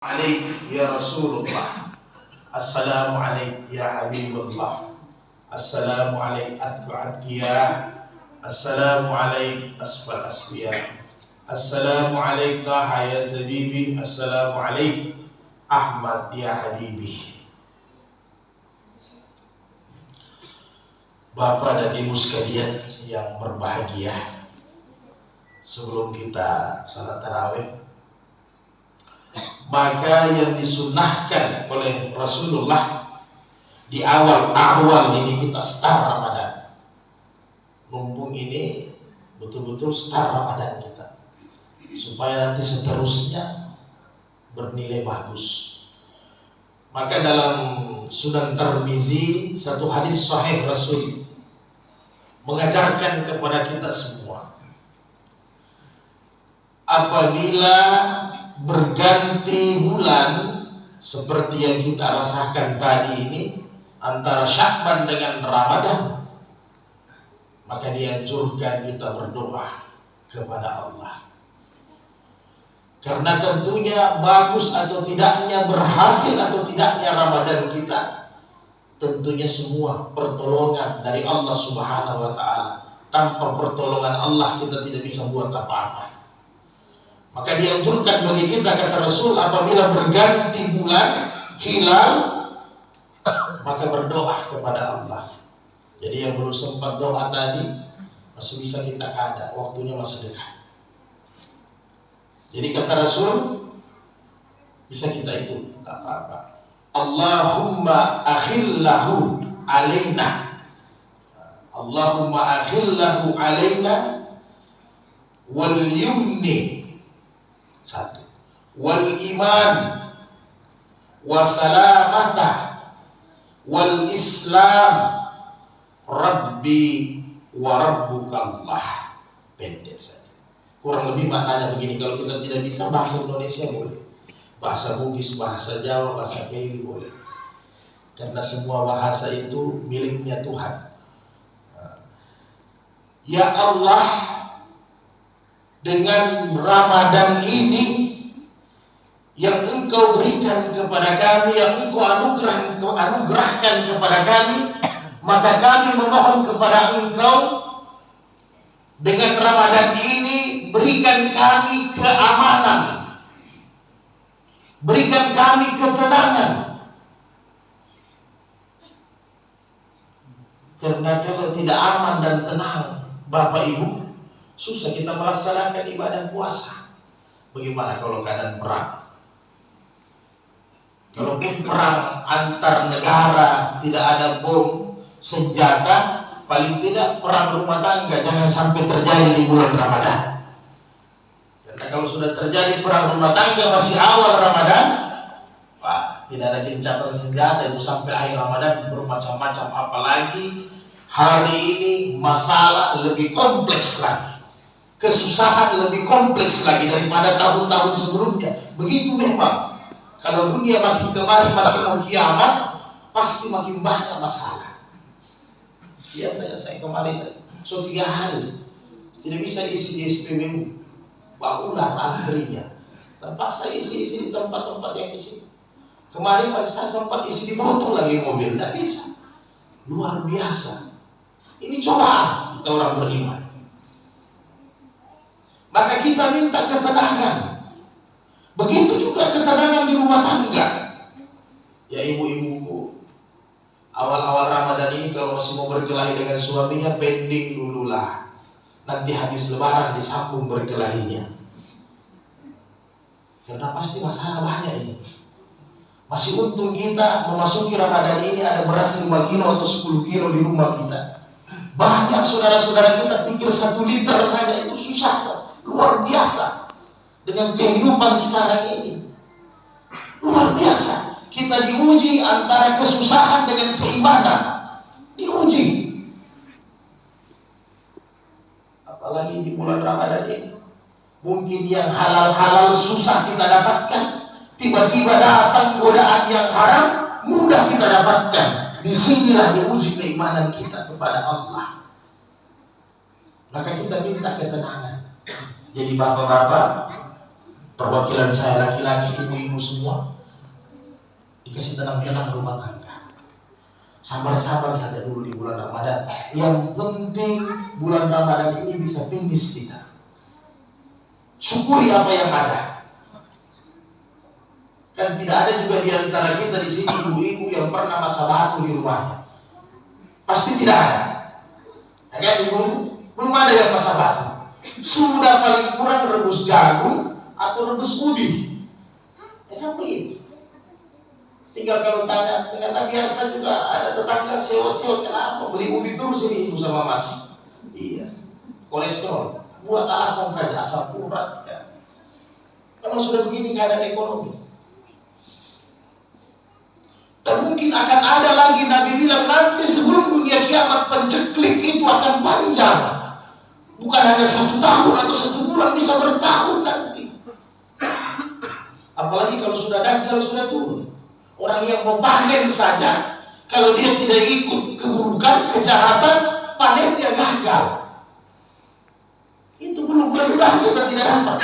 Alaik ya Rasulullah, assalamu alaik ya Habibullah, assalamu alaik atku atkiya, assalamu alaik asfal asfiya, assalamu alaik taha ya tabibi, assalamu alaik Ahmad ya habibi. Bapak dan ibu sekalian yang berbahagia, sebelum kita salat tarawih, maka yang disunnahkan oleh Rasulullah di awal ini kita start Ramadan. Mumpung ini betul-betul start Ramadan kita, supaya nanti seterusnya bernilai bagus. Maka dalam Sunan Tirmizi satu hadis sahih Rasul mengajarkan kepada kita semua, apabila berganti bulan seperti yang kita rasakan tadi ini antara Sya'ban dengan Ramadan, maka dianjurkan kita berdoa kepada Allah. Karena tentunya bagus atau tidaknya, berhasil atau tidaknya Ramadan kita, tentunya semua pertolongan dari Allah Subhanahu wa Ta'ala. Tanpa pertolongan Allah kita tidak bisa buat apa-apa. Maka dianjurkan bagi kita, kata Rasul, apabila berganti bulan hilal, maka berdoa kepada Allah. Jadi yang belum sempat doa tadi masih bisa kita kada, waktunya masih dekat. Jadi kata Rasul, bisa kita ikut, tak apa-apa. Allahumma akhillahu alaina, Allahumma akhillahu alaina wal yumni, satu, wal iman wa salamata wal islam rabbi wa rabbukallah. Pendek saja, kurang lebih maknanya begini. Kalau kita tidak bisa bahasa Indonesia boleh, bahasa Bugis, bahasa Jawa, bahasa Keli boleh, karena semua bahasa itu miliknya Tuhan. Ya Allah, dengan Ramadan ini yang Engkau berikan kepada kami, yang Engkau anugerahkan kepada kami, maka kami memohon kepada Engkau, dengan Ramadan ini berikan kami keamanan, berikan kami ketenangan. Karena kalau tidak aman dan tenang, Bapak Ibu, susah kita melaksanakan ibadah puasa. Bagaimana kalau keadaan perang? Kalaupun perang antar negara, tidak ada bom, senjata, paling tidak perang rumah tangga jangan sampai terjadi di bulan Ramadan. Karena kalau sudah terjadi perang rumah tangga masih awal Ramadan, wah, tidak ada gencatan senjata itu sampai akhir Ramadan bermacam-macam. Apalagi hari ini masalah lebih kompleks lagi, kesusahan lebih kompleks lagi daripada tahun-tahun sebelumnya. Begitu memang. Kalau dunia makin kemari makin mau kiamat, pasti makin banyak masalah. Lihat saya kemarin, 3 hari tidak bisa isi di SPBU, ular antrinya, terpaksa isi di tempat-tempat yang kecil. Kemarin masih saya sempat isi di motor lagi, mobil, tidak bisa. Luar biasa. Ini cobaan kita orang beriman. Maka kita minta ketenangan. Begitu juga ketenangan di rumah tangga. Ya ibu-ibuku, awal-awal Ramadan ini kalau masih mau berkelahi dengan suaminya, pending dululah. Nanti habis lebaran disambung berkelahinya. Karena pasti masalah banyak ini. Masih untung kita memasuki Ramadan ini ada beras 5 kilo atau 10 kilo di rumah kita. Banyak saudara-saudara kita pikir 1 liter saja itu susah. Luar biasa. Dengan kehidupan sekarang ini luar biasa. Kita diuji antara kesusahan dengan keimanan. Diuji. Apalagi di bulan Ramadan ini. Mungkin yang halal-halal susah kita dapatkan, tiba-tiba datang godaan yang haram mudah kita dapatkan. Disinilah diuji keimanan kita kepada Allah. Maka kita minta ketenangan. Jadi bapak-bapak, perwakilan saya laki-laki, ibu-ibu semua, dikasih tenang-tenang rumah tangga. Sabar-sabar saja dulu di bulan Ramadan. Yang penting bulan Ramadan ini bisa finish kita. Syukuri apa yang ada. Kan tidak ada juga di antara kita di sini ibu-ibu yang pernah masa batu di rumahnya. Pasti tidak ada. Ya kan ibu? Belum ada yang masa batu. Sudah paling kurang rebus jagung atau rebus ubi. Ya kan begitu. Tinggal kalau tanya, ternyata biasa juga ada tetangga sewot-sewot, kenapa beli ubi terus ini ibu sama mas? Iya, kolesterol. Buat alasan saja, asam urat kan. Kalau sudah begini nggak ada ekonomi. Dan mungkin akan ada lagi, Nabi bilang nanti sebelum dunia kiamat penceklik itu akan panjang. Bukan hanya 1 tahun atau 1 bulan, bisa bertahun nanti. Apalagi kalau sudah Dajjal sudah turun. Orang yang mau panen saja, kalau dia tidak ikut keburukan, kejahatan, panen dia gagal. Itu belum mudah kita tidak dapat.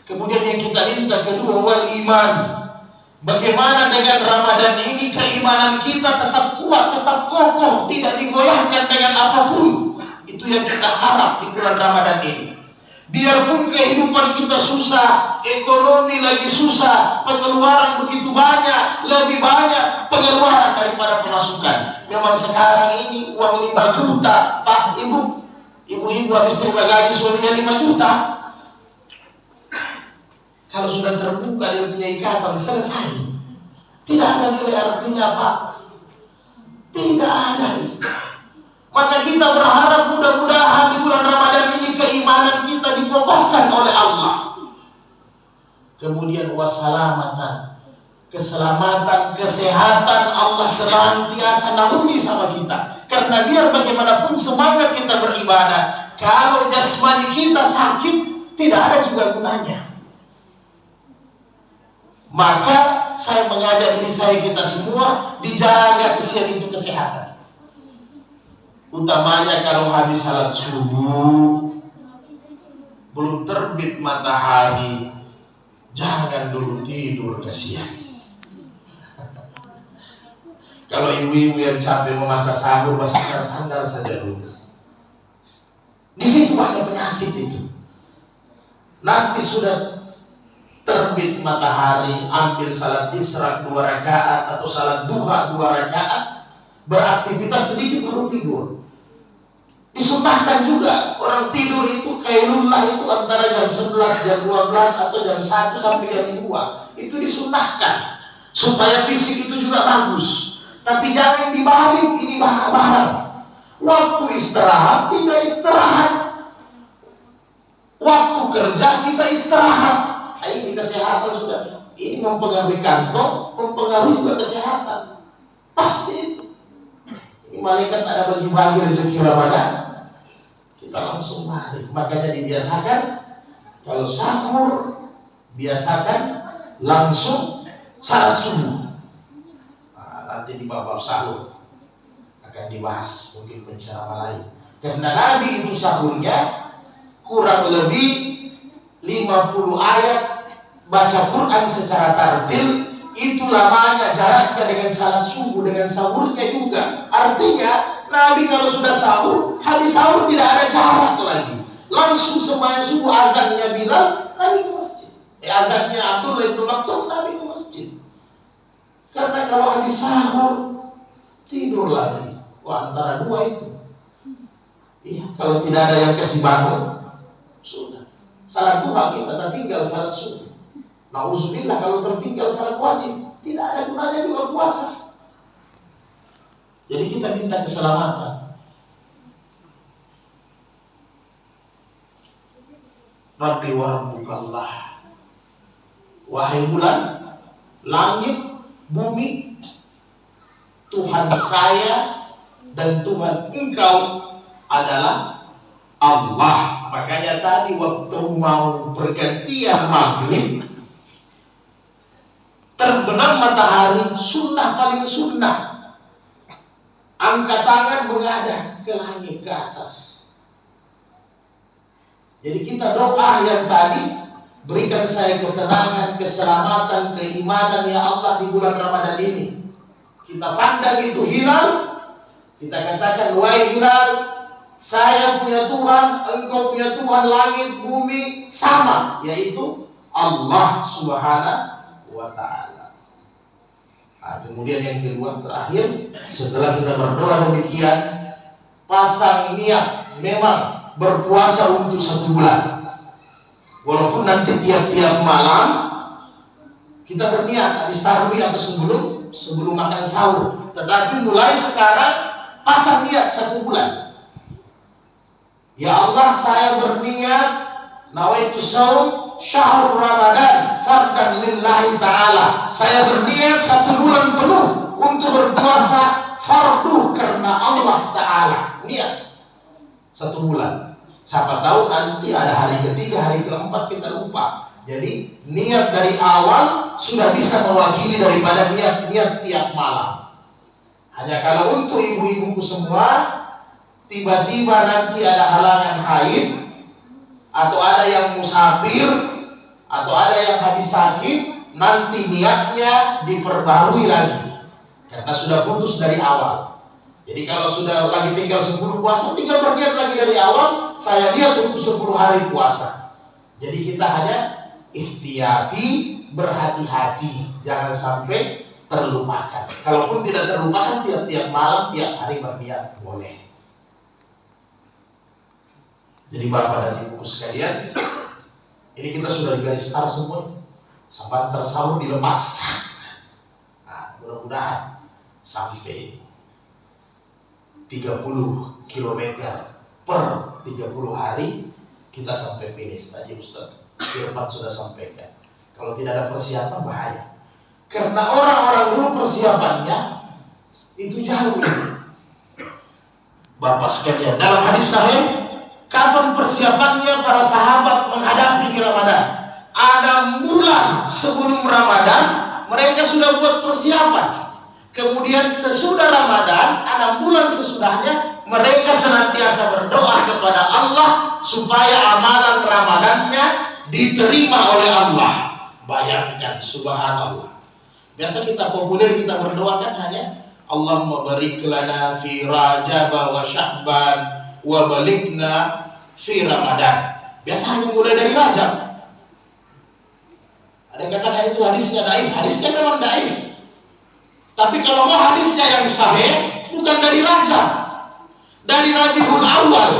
Kemudian yang kita minta kedua, wal iman. Bagaimana dengan Ramadan ini keimanan kita tetap kuat, tetap kokoh, tidak digoyahkan dengan apapun. Itu yang kita harap di bulan Ramadan ini. Biarpun kehidupan kita susah, ekonomi lagi susah, pengeluaran begitu banyak, lebih banyak pengeluaran daripada pemasukan. Memang sekarang ini uang 5 juta, Pak, Ibu, ibu-ibu habis terima gaji suaminya 5 juta. Kalau sudah terbuka dia punya ikatan, selesai. Tidak ada nilai artinya, Pak. Tidak ada. Maka kita berharap mudah-mudahan di bulan Ramadan ini keimanan kita dikokohkan oleh Allah. Kemudian wassalamatan, keselamatan, kesehatan Allah senantiasa naungi sama kita. Karena biar bagaimanapun semangat kita beribadah, kalau jasmani kita sakit, tidak ada juga gunanya. Maka saya mengajak diri saya, kita semua dijaga kesian itu kesehatan. Utamanya kalau habis salat subuh, belum terbit matahari, jangan dulu tidur kesian. Kalau ibu-ibu yang capek memasak sahur, sandar saja dulu. Di situ ada penyakit itu. Nanti sudah terbit matahari, ambil salat isra 2 rakaat atau salat duha 2 rakaat, beraktivitas sedikit baru tidur. Disunahkan juga orang tidur itu qailullah itu antara jam 11, jam 12 atau jam 1 sampai jam 2. Itu disunahkan supaya fisik itu juga bagus. Tapi jangan dibalik, ini barang. Waktu istirahat tidak istirahat. Waktu kerja kita istirahat. Ini kesehatan sudah. Ini mempengaruhi kantong, mempengaruhi juga kesehatan. Pasti. Ini malaikat ada bagi-bagi rezeki Ramadan, kita langsung balik. Makanya dibiasakan kalau sahur, biasakan langsung salat subuh. Nanti di bab sahur akan dibahas mungkin penceramah lain. Karena Nabi itu sahurnya kurang lebih 50 ayat baca Quran secara tartil. Itu lamanya jaraknya dengan salat subuh, dengan sahurnya juga. Artinya Nabi kalau sudah sahur, habis sahur tidak ada jarak lagi. Langsung sembahyang subuh, azannya Bilal, Nabi ke masjid. Azannya Abdullah bin Maktum, Nabi ke masjid. Karena kalau habis sahur tidur lagi. Wah, antara dua itu. Iya, kalau tidak ada yang kasih bangun, sudah. Salat duha kita tak tinggal salat subuh. Nauzubillah kalau tertinggal salat wajib, tidak ada gunanya juga puasa. Jadi kita minta keselamatan. Rabbi wa rabbukallah. Wahai bulan, langit, bumi, Tuhan saya dan Tuhan engkau adalah Allah. Makanya tadi waktu mau pergantian maghrib, terbenam matahari, sunnah paling sunnah. Angkat tangan menghadap ke langit, ke atas. Jadi kita doa yang tadi, berikan saya ketenangan, keselamatan, keimanan ya Allah di bulan Ramadan ini. Kita pandang itu hilal, kita katakan, wahai hilal, saya punya Tuhan, engkau punya Tuhan, langit, bumi, sama, yaitu Allah Subhanahu wa Ta'ala. Nah, kemudian yang kedua, terakhir, setelah kita berdoa demikian, pasang niat memang berpuasa untuk 1 bulan. Walaupun nanti tiap-tiap malam kita berniat habis tarawih atau sebelum makan sahur, tetapi mulai sekarang pasang niat 1 bulan. Ya Allah, saya berniat nawaitu shaum syahrul Ramadan fardan lillahi ta'ala. Saya berniat 1 bulan penuh untuk berpuasa fardu karena Allah Ta'ala. Niat 1 bulan. Siapa tahu nanti ada hari ketiga, hari keempat kita lupa. Jadi niat dari awal sudah bisa mewakili daripada niat-niat tiap malam. Hanya kalau untuk ibu-ibuku semua, tiba-tiba nanti ada halangan haid, atau ada yang musafir, atau ada yang habis sakit, nanti niatnya diperbarui lagi karena sudah putus dari awal. Jadi kalau sudah lagi tinggal 10 puasa, tinggal berniat lagi dari awal, saya lihat untuk 10 hari puasa. Jadi kita hanya ihtiyati, berhati-hati, jangan sampai terlupakan. Kalaupun tidak terlupakan, tiap-tiap malam, tiap hari berniat boleh. Jadi Bapak dan Ibu sekalian, ini kita sudah digaris besar semua. Sampai sahur dilepas. Nah, mudah-mudahan sampai 30 km per 30 hari kita sampai finish. Tadi Ustaz Irfan sudah sampaikan, kalau tidak ada persiapan bahaya. Karena orang-orang dulu persiapannya itu jauh. Bapak sekalian, dalam hadis sahih, kapan persiapannya para sahabat menghadapi Ramadan? Ada bulan sebelum Ramadan mereka sudah buat persiapan. Kemudian sesudah Ramadan, 6 bulan sesudahnya, mereka senantiasa berdoa kepada Allah supaya amalan Ramadannya diterima oleh Allah. Bayangkan, subhanallah. Biasa kita populer, kita berdoa kan hanya Allahumma barik lana fi Rajab wa Sya'ban wa balikna fi Ramadan. Biasa hanya mulai dari Rajab. Ada yang katakan itu hadisnya daif. Hadisnya memang daif. Tapi kalau mau hadisnya yang sahih, bukan dari Rajab, dari Rabiul Awal.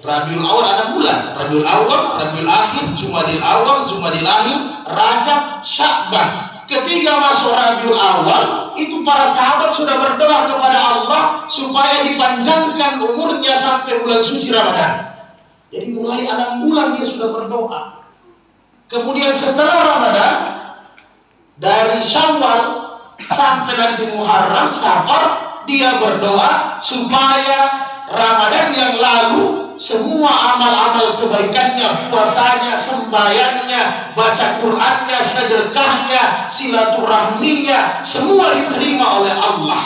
Rabiul Awal ada bulan, Rabiul Awal, Rabiul Akhir, Jumadil Awal, Jumadil Akhir, Rajab, Sya'ban. Ketika masuk Rabiul Awal, itu para sahabat sudah berdoa kepada Allah supaya dipanjangkan umurnya sampai bulan suci Ramadan. Jadi mulai 6 bulan dia sudah berdoa. Kemudian setelah Ramadan, dari Syawal sampai nanti Muharram, Safar, dia berdoa supaya Ramadan yang lalu semua amal-amal kebaikannya, puasanya, sembahyangnya, baca Qur'annya, sedekahnya, silaturahminya, semua diterima oleh Allah.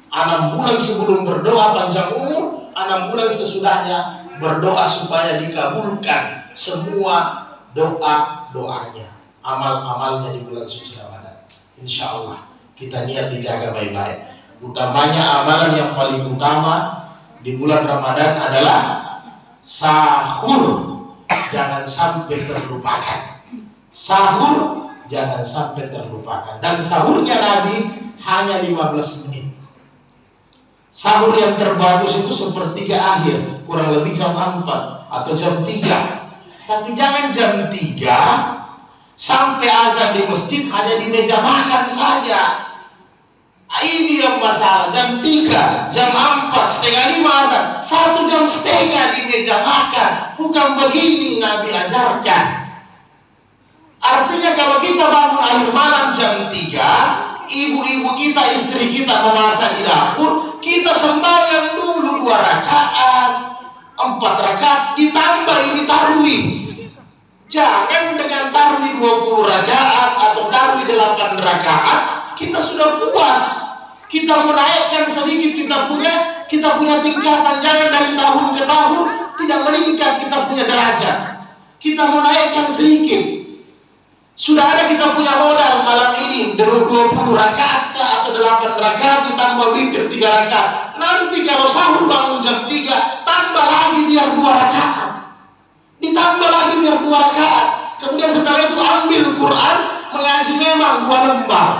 6 bulan sebelum berdoa panjang umur, 6 bulan sesudahnya berdoa supaya dikabulkan semua doa-doanya, amal-amalnya di bulan suci Ramadan. Insya Allah kita niat dijaga baik-baik. Utamanya amalan yang paling utama di bulan Ramadan adalah sahur. Jangan sampai terlupakan. Sahur jangan sampai terlupakan. Dan sahurnya Nabi hanya 15 menit. Sahur yang terbagus itu sepertiga akhir, kurang lebih jam 4 atau jam 3. Tapi jangan jam 3 sampai azan di masjid hanya di meja makan saja. Ini yang masalah. Jam 3, jam 4, setengah 5 azan, 1 jam setengah di meja makan. Bukan begini Nabi ajarkan. Artinya kalau kita bangun akhir malam jam 3, ibu-ibu kita, istri kita memasak di dapur, kita sembahyang dulu 2 rakaat, 4 rakaat, ditambah ini tarawih. Jangan dengan tarawih 20 rakaat atau tarawih 8 rakaat kita sudah puas. Kita menaikkan sedikit kita punya tingkatan. Jangan dari tahun ke tahun tidak meningkat kita punya derajat. Kita mau naikkan sedikit. Sudah ada kita punya modal malam ini 20 rakaat atau 8 rakaat ditambah witir 3 rakaat. Nanti kalau sahur bangun jam 3, tambah lagi biar 2 rakaat. Ditambah lagi biar 2 rakaat. Kemudian setelah itu ambil Quran, mengaji memang 2 lembar.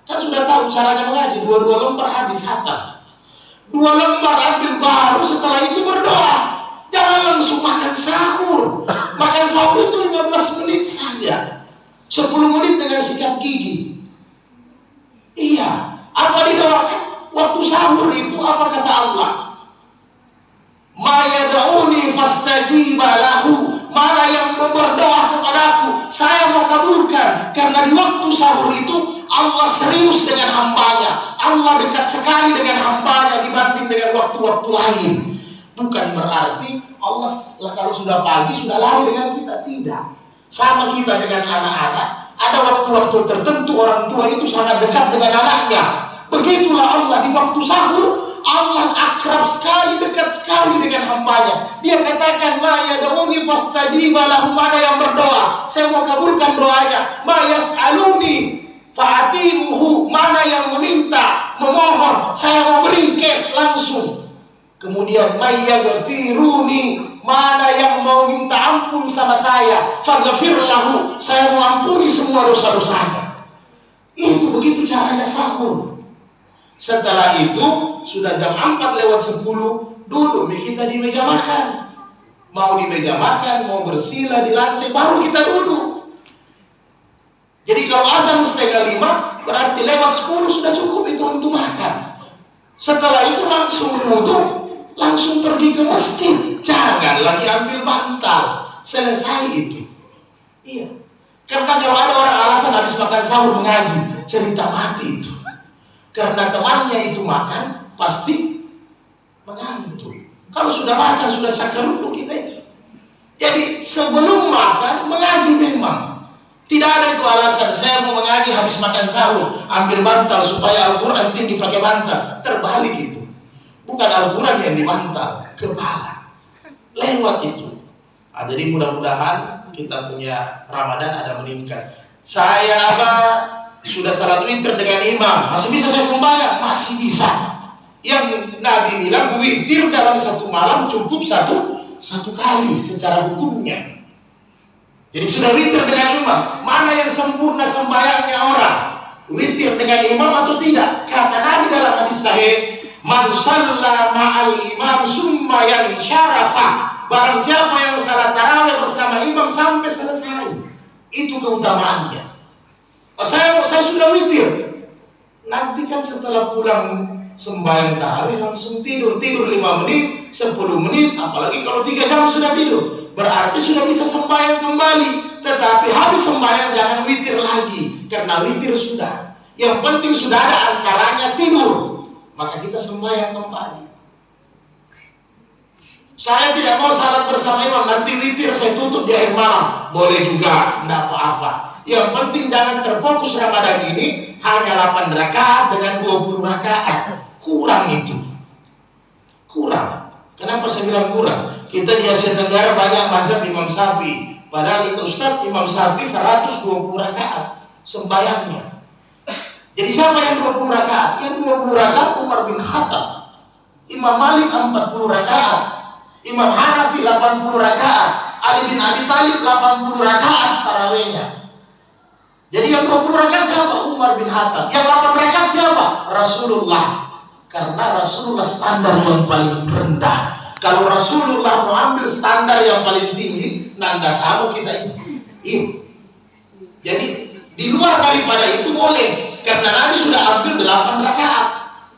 Kan sudah tahu caranya mengaji, 2 lembar habis khatam. 2 lembar ambil baru, setelah itu berdoa. Jangan langsung makan sahur. Makan sahur itu 15 menit saja. 10 menit dengan sikat gigi. Iya. Apa didoakan? Waktu sahur itu apa kata Allah? Ma yad'uni fastajiba lahu. Mana yang mau berdoa kepadaku, saya mau kabulkan. Karena di waktu sahur itu Allah serius dengan hambanya. Allah dekat sekali dengan hambanya dibanding dengan waktu-waktu lain. Bukan berarti Allah kalau sudah pagi sudah lari dengan kita. Tidak. Sama kita dengan anak-anak, ada waktu-waktu tertentu orang tua itu sangat dekat dengan anaknya. Begitulah Allah di waktu sahur, Allah akrab sekali, dekat sekali dengan hambanya. Dia katakan, ma yad'uni fastajiba lahu, mana yang berdoa, saya mau kabulkan doanya. Ma yas'aluni fa'ati'uhu, mana yang meminta, memohon, saya mau beri cash langsung. Kemudian may yaghfiruni, mana yang mau minta ampun sama saya, faghfir lahu, saya mau ampuni semua dosa-dosanya. Itu begitu caranya sahur. Setelah itu sudah jam 4:10, duduk kita di meja makan. Mau di meja makan, mau bersila di lantai, baru kita duduk. Jadi kalau azan 4:30, berarti lewat 10 sudah cukup itu untuk makan. Setelah itu langsung duduk, langsung pergi ke masjid. Jangan lagi ambil bantal. Selesai itu. Iya. Karena kalau ada orang alasan habis makan sahur mengaji, cerita mati itu. Karena temannya itu makan, pasti mengantuk. Kalau sudah makan, sudah cakarulu kita itu. Jadi sebelum makan, mengaji memang. Tidak ada itu alasan, saya mau mengaji habis makan sahur, ambil bantal supaya Al-Quran tinggi pakai bantal. Terbalik itu. Bukan Al-Quran yang dibantal, kepala. Lewat itu. Nah, jadi mudah-mudahan kita punya Ramadan ada meningkat. Saya sudah salat witir dengan imam, masih bisa saya sembahyang? Masih bisa. Yang Nabi bilang witir dalam satu malam cukup satu kali secara hukumnya. Jadi sudah witir dengan imam. Mana yang sempurna sembahyangnya orang? Witir dengan imam atau tidak? Kata Nabi dalam hadis sahih, man shalla ma'al imam summa yansharafa. Barang siapa yang salat tarawih bersama imam sampai selesai, itu keutamaannya. Saya sudah witir. Nanti kan setelah pulang sembahyang tarawih langsung tidur 5 menit, 10 menit, apalagi kalau 3 jam sudah tidur. Berarti sudah bisa sembahyang kembali. Tetapi habis sembahyang jangan witir lagi, karena witir sudah. Yang penting sudah ada antaranya tidur, maka kita sembahyang kembali. Saya tidak mau salat bersama imam, nanti witir saya tutup di akhir malam. Boleh juga, tidak apa-apa. Yang penting jangan terfokus Ramadan ini hanya 8 rakaat dengan 20 rakaat. Kurang itu. Kurang. Kenapa saya bilang kurang? Kita di Asia Tenggara banyak mazhab Imam Syafi'i. Padahal itu Ustaz, Imam Syafi'i 120 rakaat sembayangnya. Jadi siapa yang 20 rakaat? Yang 20 rakaat Umar bin Khattab. Imam Malik 40 rakaat. Imam Hanafi 80 rakaat. Ali bin Abi Thalib 80 rakaat tarawihnya. Jadi yang 20 rakaat siapa? Umar bin Khattab. Yang 8 rakaat siapa? Rasulullah. Karena Rasulullah standar yang paling rendah. Kalau Rasulullah mau ambil standar yang paling tinggi, nanda sama kita itu. Jadi di luar daripada itu boleh. Karena Nabi sudah ambil 8 rakaat.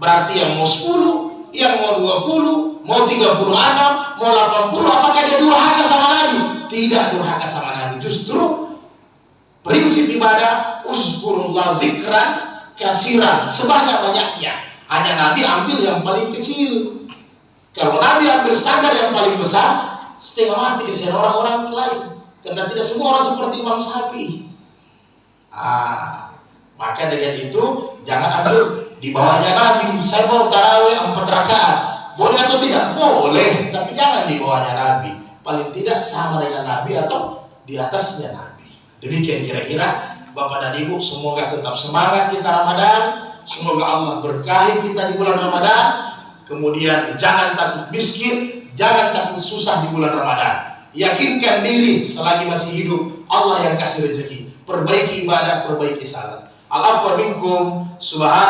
Berarti yang mau 10, yang mau 20, mau 36, mau 80, apakah dia durhaka sama Nabi? Tidak durhaka sama Nabi. Justru prinsip ibadah uzkurullah zikran kasiran, sebanyak-banyaknya. Hanya Nabi ambil yang paling kecil. Kalau Nabi ambil standar yang paling besar, setengah mati kesian orang-orang lain. Karena tidak semua orang seperti Imam Syafi'i. Maka dengan itu jangan ambil di bawahnya Nabi. Saya mau tarawih 4 rakaat. Boleh atau tidak? Boleh, tapi jangan di bawahnya Nabi. Paling tidak sama dengan Nabi atau di atasnya Nabi. Demikian kira-kira Bapak dan Ibu, semoga tetap semangat kita Ramadan. Semoga Allah berkahi kita di bulan Ramadan. Kemudian jangan takut miskin, jangan takut susah di bulan Ramadan. Yakinkan diri selagi masih hidup, Allah yang kasih rezeki. Perbaiki ibadah, perbaiki salat. Al-afwa minkum, subhanallah.